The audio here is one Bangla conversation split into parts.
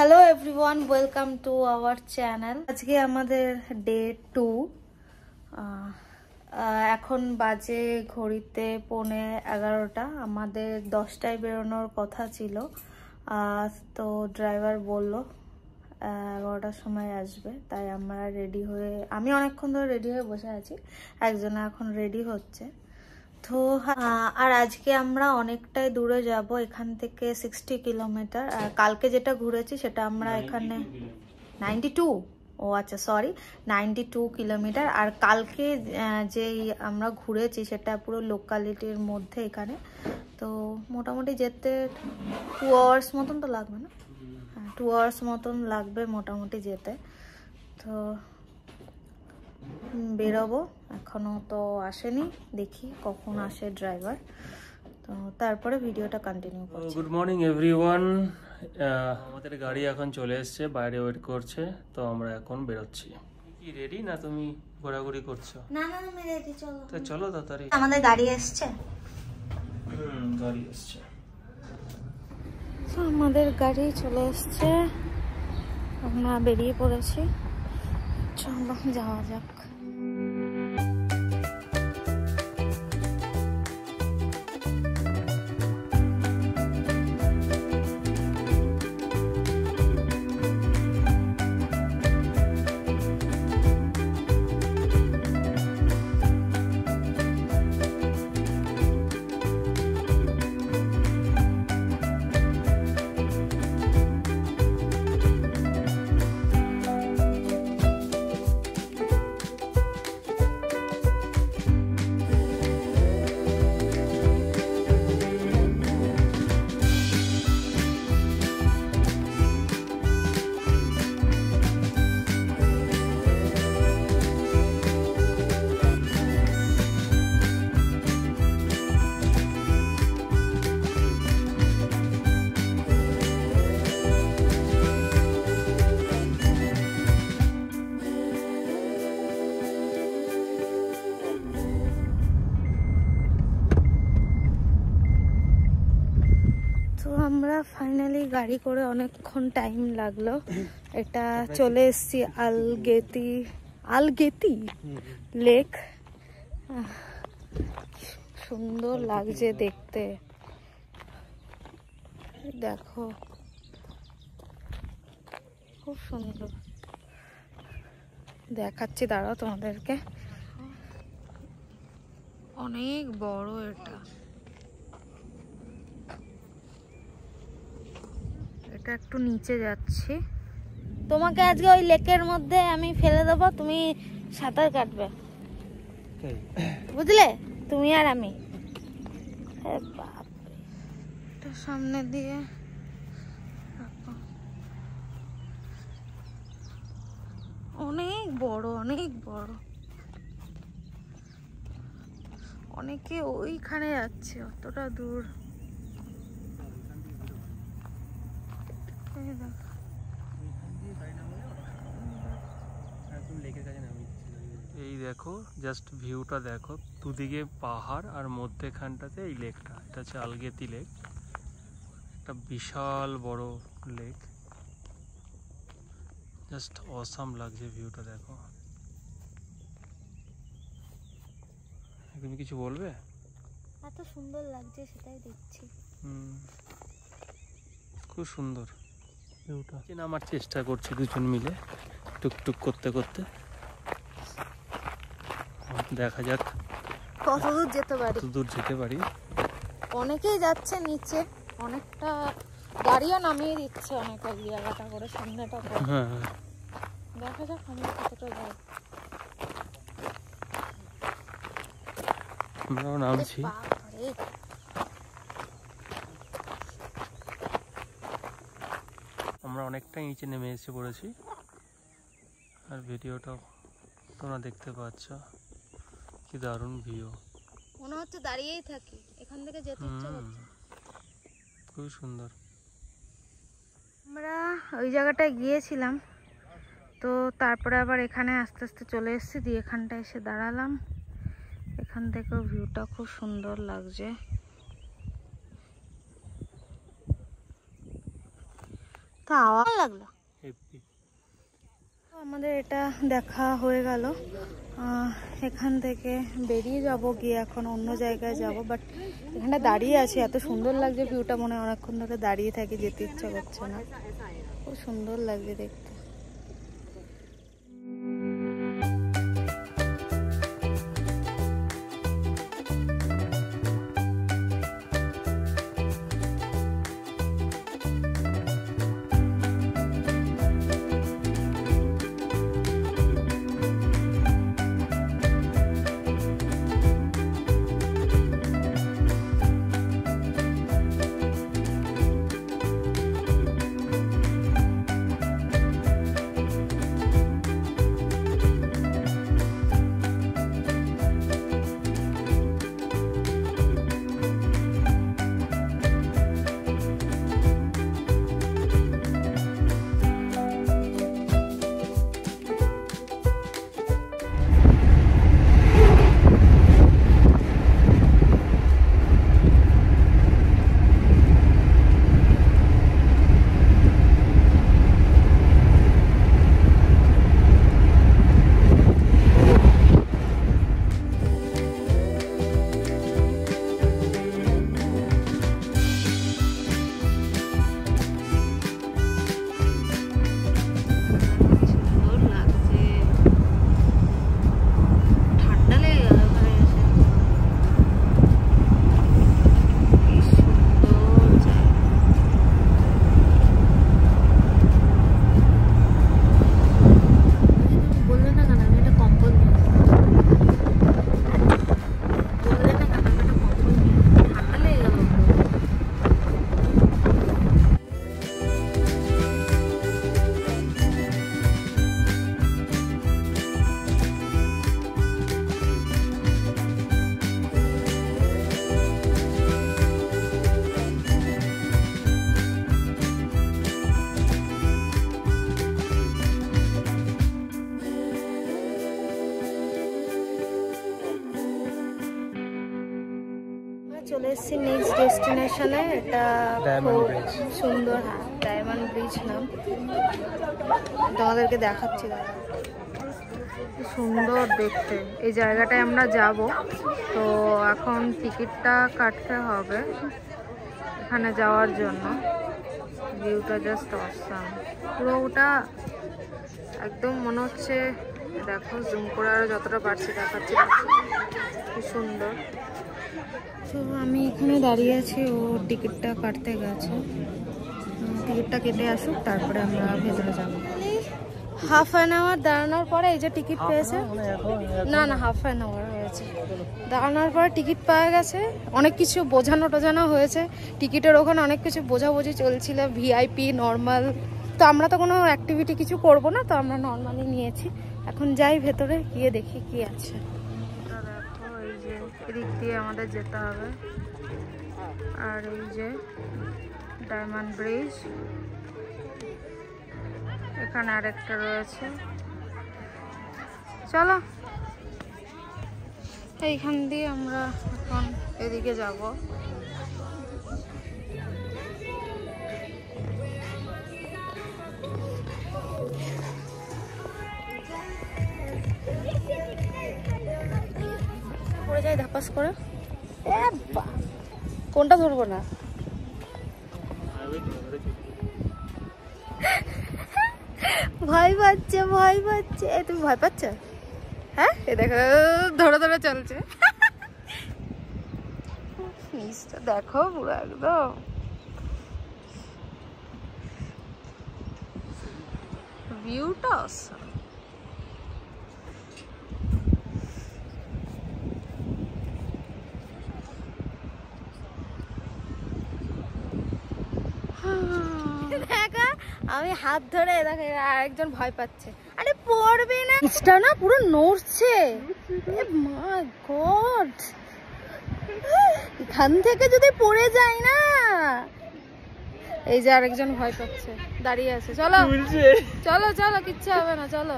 Hello everyone, welcome to our channel. আজকে আমাদের ডে 2। এখন বাজে ঘড়িতে 11:15। আমাদের 10টায় বেরোনোর কথা ছিল, তো ড্রাইভার বলল 11টার সময় আসবে, তাই আমরা রেডি হয়ে, আমি অনেকক্ষণ ধরে রেডি হয়ে বসে আছি, একজনে এখন রেডি হচ্ছে। তো আর আজকে আমরা অনেকটাই দূরে যাব, এখান থেকে 60 কিলোমিটার। আর কালকে যেটা ঘুরেছি সেটা আমরা এখানে 92, ও আচ্ছা সরি, 92 কিলোমিটার। আর কালকে যেই আমরা ঘুরেছি সেটা পুরো লোকালিটির মধ্যে এখানে, তো মোটামুটি যেতে 2 আওয়ার্স মতন তো লাগবে না? হ্যাঁ, 2 আওয়ার্স মতন লাগবে মোটামুটি যেতে। তো বেরোবো, এখনো তো আসেনি, দেখি কখন আসে ড্রাইভার, তো তারপরে ভিডিওটা কন্টিনিউ করছি। গুড মর্নিং এভরিওয়ান, আমাদের গাড়ি এখন চলে এসেছে, বাইরে ওয়েট করছে, তো আমরা এখন বেরোচ্ছি। কি রেডি না তুমি ঘোরাঘুরি করছো? না না আমি রেডি, চলো। তো চলো তাড়াতাড়ি। আমাদের গাড়ি এসছে। গাড়ি এসছে, আমাদের গাড়ি চলে এসছে, আমরা বেরিয়ে পড়েছি, চলো যাওয়া যাক। আমরা ফাইনালি গাড়ি করে অনেকক্ষণ টাইম লাগলো, এটা চলে এসছি আলগেতি লেক। সুন্দর লাগছে দেখতে, দেখো খুব সুন্দর দেখাচ্ছি, দাঁড়াও তোমাদেরকে। অনেক বড় এটা, এটা একটু নিচে যাচ্ছি। তোমাকে আজকে ওই লেকের মধ্যে আমি ফেলে দেবো, তুমি সাঁতার কাটবে, বুঝলে? তুমি আর আমি। সামনে দিয়ে অনেক বড়, অনেক বড়। অনেকে ওইখানে যাচ্ছে, অতটা দূর। এই দেখো, জাস্ট ভিউটা দেখো, দুদিকে পাহাড় আর মধ্যেখানটাতে এই লেকটা, এটা হচ্ছে আলগেতি লেক, একটা বিশাল বড় লেক, জাস্ট অসাম লাগছে ভিউটা দেখো। তুমি কিছু বলবে? এত সুন্দর লাগছে সেটাই দেখছি। খুব সুন্দর ভিউটা। নামার চেষ্টা করছি দুজন মিলে টুকটুক করতে করতে, দেখা যাক কতদূর যেতে পারি। কতদূর যেতে পারি। অনেকেই যাচ্ছে নিচে, অনেকটা গাড়িও নামিয়ে দিচ্ছে অনেক এক জায়গাটা করে, সামনেটা করে। হ্যাঁ, দেখা যাক আমি কতটা যাই। আমরাও নামছি। আমরা অনেকটাই নিচে নেমে এসে পড়েছি, আর ভিডিওটা তোমরা দেখতে পাচ্ছ, কি দারুণ ভিউ। মনে হচ্ছে দাঁড়িয়েই থাকি, এখান থেকে যেতে ইচ্ছে করছে। খুব সুন্দর। আমরা ওই জায়গাটায় গিয়েছিলাম, তো তারপরে আবার এখানে আস্তে আস্তে চলে এসেছি, দিয়ে এখানটায় এসে দাঁড়ালাম। এখান থেকেও ভিউটা খুব সুন্দর লাগছে। তো তো আওয়াজ লাগলো। আমাদের এটা দেখা হয়ে গেল। এখান থেকে বেরিয়ে যাব, গিয়ে এখন অন্য জায়গায় যাব। বাট এখানটা দাঁড়িয়ে আছি, এত সুন্দর লাগছে ভিউটা, মনে হয় অনেকক্ষণ ধরে দাঁড়িয়ে থাকি, যেতে ইচ্ছা করছে না। খুব সুন্দর লাগছে দেখতে। চলে এসেছি নেক্সট ডেস্টিনেশনে। এটা খুব সুন্দর, হ্যাঁ ডায়মন্ড ব্রিজ নাম। তোমাদেরকে দেখাচ্ছি, সুন্দর দেখতে। এই জায়গাটায় আমরা যাব, তো এখন টিকিটটা কাটতে হবে এখানে যাওয়ার জন্য। ভিউটা জাস্ট অসাম, পুরো ওটা একদম মনে হচ্ছে, দেখো জুম করে আরো যতটা পারছি দেখাচ্ছি, খুব সুন্দর। তো আমি এখানে দাঁড়িয়ে আছি, ও টিকিটটা কাটতে গেছে। টিকিটটা কেটে আসুক, তারপরে আমরা ভেতরে যাব। হাফ অ্যান আওয়ার দাঁড়ানোর পরে এই যে টিকিট পেয়েছে, না না হাফ অ্যান আওয়ার হয়েছে দাঁড়ানোর পরে টিকিট পাওয়া গেছে। অনেক কিছু বোঝানো টোঝানো হয়েছে, টিকিটের ওখানে অনেক কিছু বোঝাবুঝি চলছিল, ভিআইপি নর্মাল। তো আমরা তো কোনো অ্যাক্টিভিটি কিছু করব না, তো আমরা নর্মালি নিয়েছি। এখন যাই ভেতরে, গিয়ে দেখি কি আছে। দেখো এই যে এদিক দিয়ে আমাদের যেতে হবে, আর এই যে ডায়মন্ড ব্রিজ, এখানে আরেকটা রয়েছে। চলো এইখান দিয়ে আমরা এখন এদিকে যাব। পড়ে যাই ধাপাস করে, কোনটা ধরবো না। ভয় পাচ্ছে, ভয় পাচ্ছে। তুমি ভয় পাচ্ছ? হ্যাঁ এ দেখো ধরে ধরে চলছে। নিচটা দেখো পুরো একদম ভিউটা অসাম। দেখা আমি হাত ধরে, দেখো আরেকজন ভয় পাচ্ছে। আরে পড়বে না, নিচটা না পুরো নড়ছে। মাই গড, এখান থেকে যদি পড়ে যায় না। এই যে আরেকজন ভয় পাচ্ছে, দাঁড়িয়ে আছে। চলো চলো চলো, কিচ্ছু হবে না, চলো।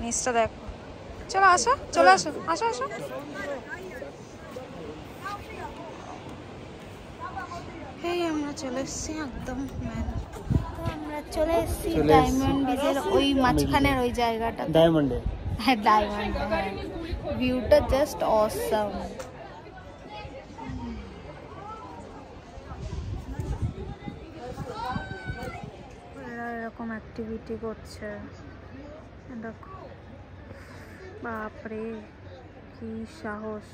নিচটা দেখো, চলো আসো, চলে আসো, আসো আসো। আমরা চলে এসেছি একদম আমরা চলে এসেছি ডায়মন্ড বিচের ওই মাঝখানের ওই জায়গাটা, ডায়মন্ডে। হ্যাঁ ডায়মন্ড, ভিউটা জাস্ট অসাম। এরকম অ্যাক্টিভিটি করছে, দেখো বাপরে কি সাহস।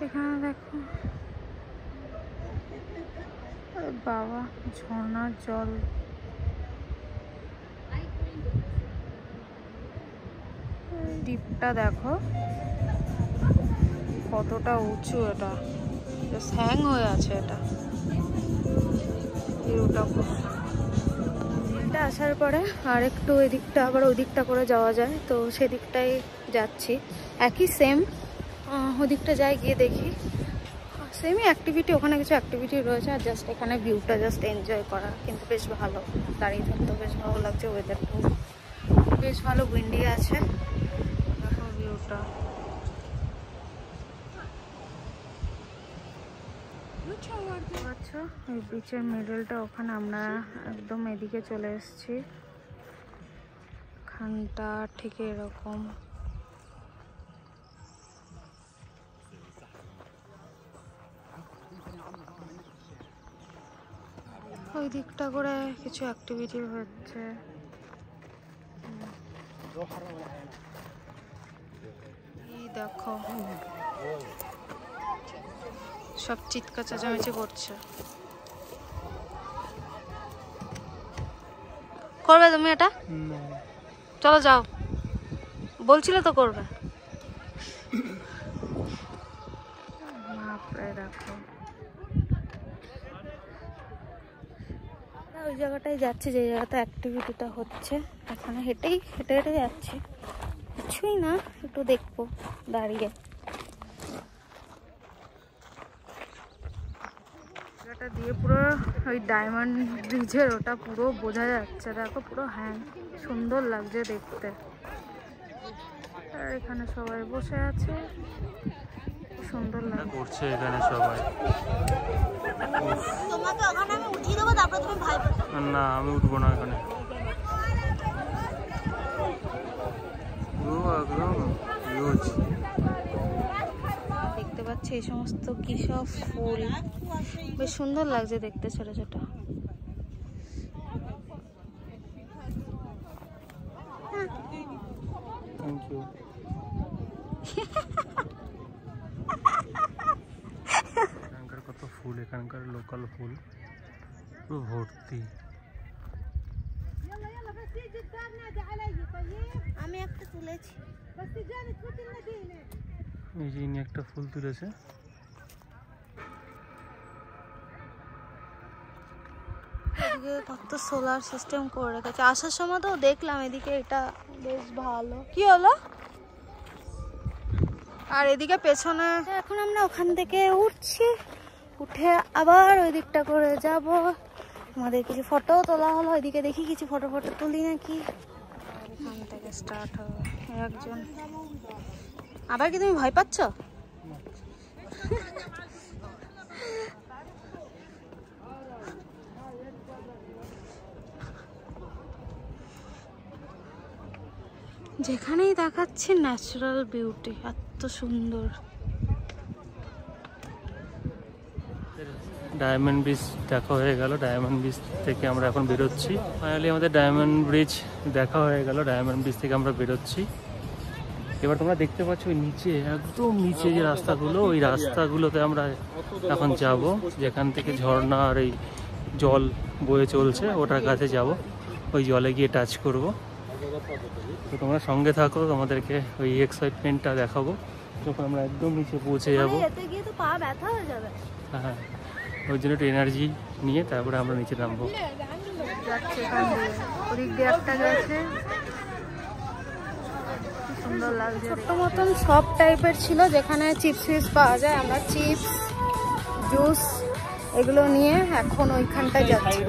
এখানে দেখো বাবা ঝর্ণার জল, দ্বীপটা দেখো কতটা উঁচু, এটা হ্যাং হয়ে আছে, এটা ভিউটা খুব। এটা আসার পরে আর একটু ওই দিকটা আবার ওই দিকটা করে যাওয়া যায়, তো সেদিকটাই যাচ্ছি। একই সেম, ওদিকটা যাই গিয়ে দেখি সেমই অ্যাক্টিভিটি, ওখানে কিছু অ্যাক্টিভিটি রয়েছে আর জাস্ট এখানে ভিউটা জাস্ট এনজয় করা। কিন্তু বেশ ভালো, দাঁড়িয়ে থাকতে বেশ ভালো লাগছে, ওয়েদারটাও বেশ ভালো, উইন্ডি আছে। দেখো ভিউটা, এই বিচের মিডলটা ওখানে, আমরা একদম এদিকে চলে এসেছি। খানটা ঠিক এরকম, ওই দিকটা করে কিছু অ্যাক্টিভিটি হচ্ছে। এই দেখো সব চিৎকার চেঁচামেচি করছে। করবে তুমি এটা? চলো যাও, বলছিলে তো করবে। দেখো ওই জায়গাটায় যাচ্ছি যে জায়গাতে অ্যাক্টিভিটিটা হচ্ছে, এখানে হেঁটে হেঁটে যাচ্ছি, কিছুই না, একটু দেখবো দাঁড়িয়ে। জায়গাটা দিয়ে পুরো ওই ডায়মন্ড ব্রিজের ওটা পুরো বোঝা যাচ্ছে, দেখো পুরো হ্যাঁ সুন্দর লাগছে দেখতে। আর এখানে সবাই বসে আছে, সুন্দর লাগছে এখানে সবাই। তোমাকে ওখানে আমি উঠিয়ে দেবো, তারপর তুমি ভয় পাবে না। আমি উঠবো না এখানে, দেখতে পাচ্ছি এই সমস্ত কি সব ফুল, বেশ সুন্দর লাগছে দেখতে, ছোট ছোট। Thank you. এখানকার কত ফুল, এখানকার লোকাল ফুল পুরো ভর্তি। আমি একটা তুলেছি, এই যে ইনি একটা ফুল তুলেছে। এদিকে কত সোলার সিস্টেম করে রেখেছে, আসার সময় তো দেখলাম এদিকে, এটা বেশ ভালো। কি হলো? আর এদিকে পেছনে এখন আমরা ওখান থেকে উঠছি, উঠে আবার ওই দিকটা করে যাব। আমাদের কিছু ফটো তোলা হলো, ওইদিকে দেখি কিছু ফটো তুলি নাকি। এখান থেকে স্টার্ট হবে একজন। আবার কি তুমি ভয় পাচ্ছ? যেখানেই দেখাচ্ছে ন্যাচারাল বিউটি, এত সুন্দর। ডায়মন্ড ব্রিজ দেখা হয়ে গেল, ডায়মন্ড ব্রিজ থেকে আমরা এখন বেরোচ্ছি। ফাইনালি আমাদের ডায়মন্ড ব্রিজ দেখা হয়ে গেল, ডায়মন্ড ব্রিজ থেকে আমরা বেরোচ্ছি। এবার তোমরা দেখতে পাচ্ছ ওই নিচে, একদম নিচে যে রাস্তাগুলো, ওই রাস্তাগুলোতে আমরা এখন যাব, যেখান থেকে ঝর্ণা আর এই জল বয়ে চলছে ওটার কাছে যাব, ওই জলে গিয়ে টাচ করব। তো তোমরা সঙ্গে থাকো, তোমাদেরকে ওই এক্সাইটমেন্টটা দেখাবো যখন আমরা একদম নিচে পৌঁছে যাব। হ্যাঁ, ওই জন্য একটু এনার্জি নিয়ে তারপরে আমরা নিচে নামবো। সুন্দর লাগছে, ছোট্ট মতন সব টাইপের ছিল, যেখানে চিপস পাওয়া যায়। আমরা চিপস, জুস এগুলো নিয়ে এখন ওইখানটায় যাচ্ছি।